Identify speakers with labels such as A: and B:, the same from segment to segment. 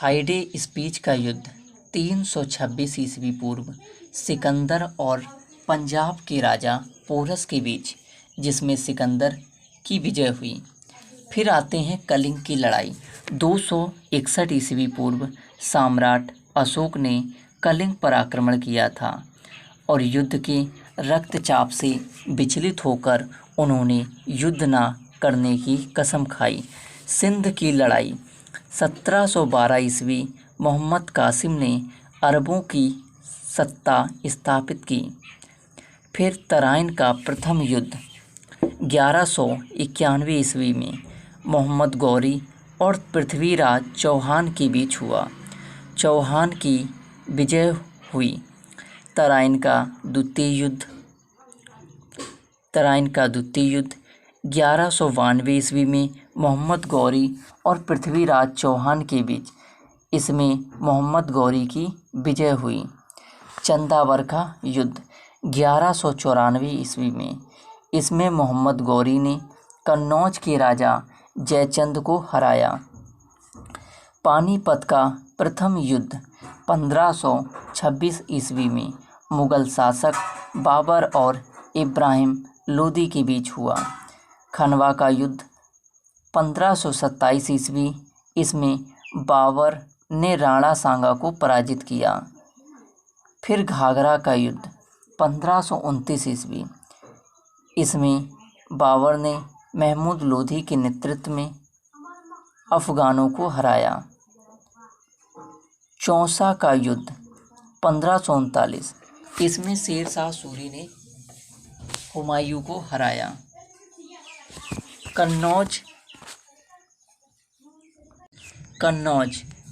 A: हाइडे speech का युद्ध 326 ईस्वी पूर्व सिकंदर और पंजाब के राजा पोरस के बीच, जिसमें सिकंदर की विजय हुई। फिर आते हैं कलिंग की लड़ाई 261 ईस्वी पूर्व। सम्राट अशोक ने कलिंग पर आक्रमण किया था और युद्ध के रक्तचाप से विचलित होकर उन्होंने युद्ध न करने की कसम खाई। सिंध की लड़ाई 1712 ईस्वी। मोहम्मद कासिम ने अरबों की सत्ता स्थापित की। फिर तराइन का प्रथम युद्ध 1191 ईस्वी में मोहम्मद गौरी और पृथ्वीराज चौहान के बीच हुआ। चौहान की विजय हुई। तराइन का द्वितीय युद्ध 1192 ईस्वी में मोहम्मद गौरी और पृथ्वीराज चौहान के बीच, इसमें मोहम्मद गौरी की विजय हुई। चंदावर का युद्ध 1194 ईस्वी में, इसमें मोहम्मद गौरी ने कन्नौज के राजा जयचंद को हराया। पानीपत का प्रथम युद्ध 1526 ईस्वी में मुगल शासक बाबर और इब्राहिम लोदी के बीच हुआ। खनवा का युद्ध 1527 ईस्वी, इसमें बाबर ने राणा सांगा को पराजित किया। फिर घाघरा का युद्ध 1529 ईस्वी, इसमें बाबर ने महमूद लोधी के नेतृत्व में अफगानों को हराया। चौसा का युद्ध 1539, इसमें शेर शाह सूरी ने हुमायूं को हराया। कन्नौज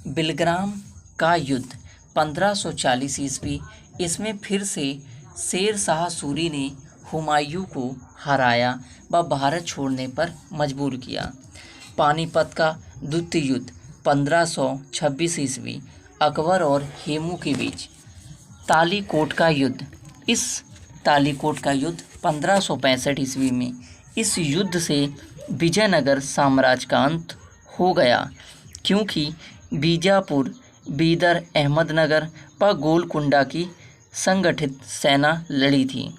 A: बिलग्राम का युद्ध 1540 ईस्वी, इसमें फिर से शेर शाह सूरी ने हुमायूं को हराया व भारत छोड़ने पर मजबूर किया। पानीपत का द्वितीय युद्ध 1526 ईस्वी, अकबर और हेमू के बीच। तालीकोट का युद्ध 1565 ईस्वी में, इस युद्ध से विजयनगर साम्राज्य का अंत हो गया, क्योंकि बीजापुर, बीदर, अहमदनगर व गोलकुंडा की संगठित सेना लड़ी थी।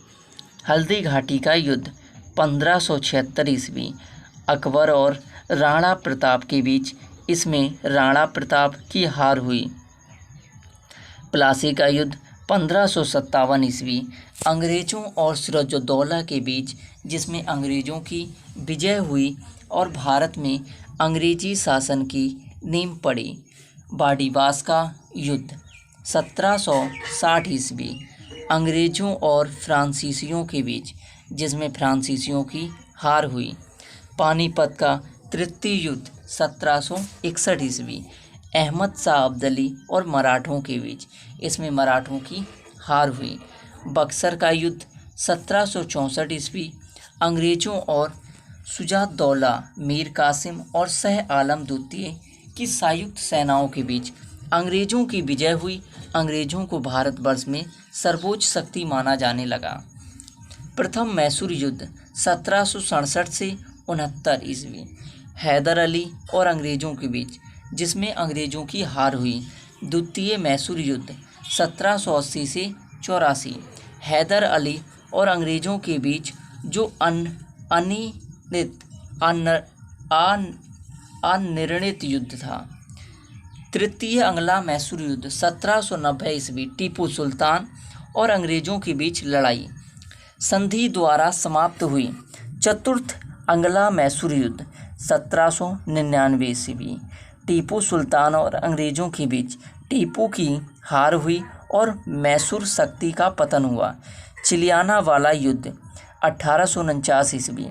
A: हल्दी घाटी का युद्ध 1576 ईस्वी, अकबर और राणा प्रताप के बीच, इसमें राणा प्रताप की हार हुई। प्लासी का युद्ध 1557 ईस्वी, अंग्रेजों और सिराजुद्दौला के बीच, जिसमें अंग्रेजों की विजय हुई और भारत में अंग्रेजी शासन की नींव पड़ी। बाड़ीवास का युद्ध 1760 ईस्वी, अंग्रेजों और फ्रांसीसियों के बीच, जिसमें फ्रांसीसियों की हार हुई। पानीपत का तृतीय युद्ध 1761 ईस्वी, अहमद शाह अब्दाली और मराठों के बीच, इसमें मराठों की हार हुई। बक्सर का युद्ध 1764 ईस्वी, अंग्रेजों और शुजाउद्दौला, मीर कासिम और शाह आलम द्वितीय की संयुक्त सेनाओं के बीच अंग्रेजों की विजय हुई। अंग्रेजों को भारतवर्ष में सर्वोच्च शक्ति माना जाने लगा। प्रथम मैसूर युद्ध 1767 से 69 ईस्वी, हैदर अली और अंग्रेजों के बीच, जिसमें अंग्रेजों की हार हुई। द्वितीय मैसूर युद्ध 1780 से 84, हैदर अली और अंग्रेजों के बीच, जो अनिर्णित युद्ध था। तृतीय अंग्ला मैसूर युद्ध 1790 ईस्वी, टीपू सुल्तान और अंग्रेजों के बीच लड़ाई संधि द्वारा समाप्त हुई। चतुर्थ अंग्ला मैसूर युद्ध 1799 ईस्वी, टीपू सुल्तान और अंग्रेजों के बीच, टीपू की हार हुई और मैसूर शक्ति का पतन हुआ। चिलियानावाला युद्ध 1849 ईस्वी,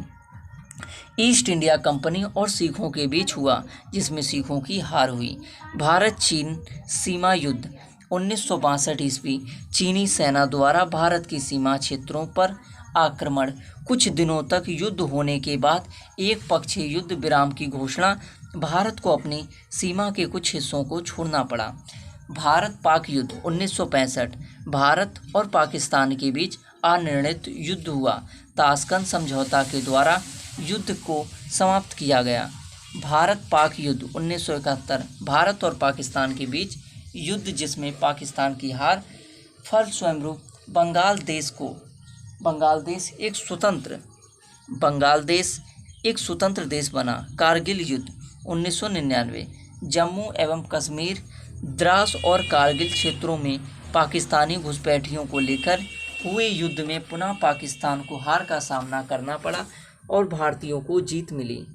A: ईस्ट इंडिया कंपनी और सिखों के बीच हुआ, जिसमें सिखों की हार हुई। भारत चीन सीमा युद्ध 1962 ईस्वी, चीनी सेना द्वारा भारत की सीमा क्षेत्रों पर आक्रमण। कुछ दिनों तक युद्ध होने के बाद एक पक्षीय युद्ध विराम की घोषणा, भारत को अपनी सीमा के कुछ हिस्सों को छोड़ना पड़ा। भारत पाक युद्ध 1965, भारत और पाकिस्तान के बीच अनिर्णित युद्ध हुआ। ताशकंद समझौता के द्वारा युद्ध को समाप्त किया गया। भारत पाक युद्ध 1971, भारत और पाकिस्तान के बीच युद्ध जिसमें पाकिस्तान की हार, फलस्वरूप बंगाल देश एक स्वतंत्र देश बना। कारगिल युद्ध 1999, जम्मू एवं कश्मीर, द्रास और कारगिल क्षेत्रों में पाकिस्तानी घुसपैठियों को लेकर हुए युद्ध में पुनः पाकिस्तान को हार का सामना करना पड़ा और भारतीयों को जीत मिली।